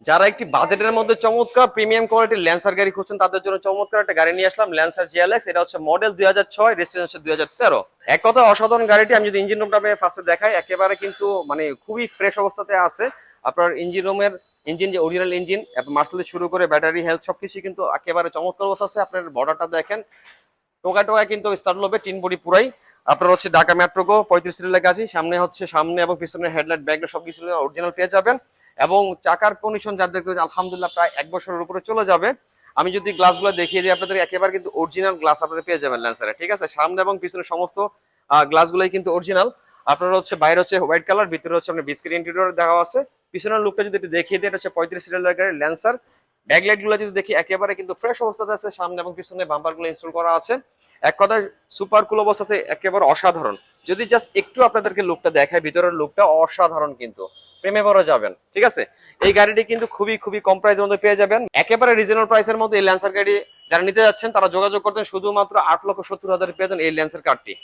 যারা একটি বাজেটের মধ্যে চমৎকার প্রিমিয়াম কোয়ালিটির ল্যান্সার গাড়ি খুঁজছেন তাদের জন্য চমৎকার একটা গাড়ি নিয়ে আসলাম, ল্যান্সার জিএলএক্স। এটা হচ্ছে মডেল 2006, রেজিস্ট্রেশন হচ্ছে 2013। এক কথা অসাধারণ গাড়িটি। আমি যদি ইঞ্জিন রুমটা ফার্স্টে দেখাই, একেবারে কিন্তু মানে খুবই ফ্রেশ অবস্থাতে আছে। আপনার ইঞ্জিন রুমের ইঞ্জিন যে অরিজিনাল ইঞ্জিন, মার্সেল শুরু করে ব্যাটারি হেলথ সবকিছু কিন্তু একেবারে চমৎকার অবস্থা আছে। আপনার বর্ডারটা দেখেন, টোকা টোকা কিন্তু স্টার্ট হবে, টিন বডি পুরাই। আপনার হচ্ছে ঢাকা মেট্রো গো 35 সিরিয়ালের কাছে, সামনে এবং পিছনে হেডলাইট ব্যাকলাইট সবকিছু অরিজিনাল পেয়ে যাবেন। এবং চাকার কন্ডিশন যাদের আলহামদুলিল্লাহ প্রায় 1 বছরের উপরে চলে যাবে। আমি যদি গ্লাসগুলো দেখিয়ে দিই আপনাদের, একেবারে কিন্তু অরিজিনাল গ্লাস আপনারা পেয়ে যাবেন ল্যান্সারে, ঠিক আছে। সামনে এবং পিছনে সমস্ত গ্লাসগুলোই কিন্তু অরিজিনাল। আপনার হচ্ছে বাইরে হচ্ছে হোয়াইট কালার, ভিতরে হচ্ছে আপনার বিস্কিট ইন্টেরিয়র দেওয়া আছে। পিছনের লুকটা যদি একটু দেখিয়ে দিই, এটা হচ্ছে 35 সিরিয়ালের গাড়ি ল্যান্সার। ব্যাকলাইট গুলো যদি দেখি একেবারে কিন্তু ফ্রেশ অবস্থাতে আছে, সামনে এবং পিছনে বাম্পার গুলো ইনস্টল করা আছে। এক কথায় সুপার কুল অবস্থাতে, একেবারে অসাধারণ। যদি জাস্ট একটু আপনাদেরকে লুকটা দেখায়, ভিতরের লুকটা অসাধারণ, কিন্তু প্রেমে পড়ে যাবেন, ঠিক আছে। এই গাড়িটি কিন্তু খুবই খুবই কম প্রাইসের মধ্যে পেয়ে যাবেন, একেবারে রিজনেবল প্রাইসের মধ্যে। এই ল্যান্সার গাড়ি যারা নিতে যাচ্ছেন তারা যোগাযোগ করতেন, শুধুমাত্র 8,70,000 পেয়ে যান এই ল্যান্সার কারটি।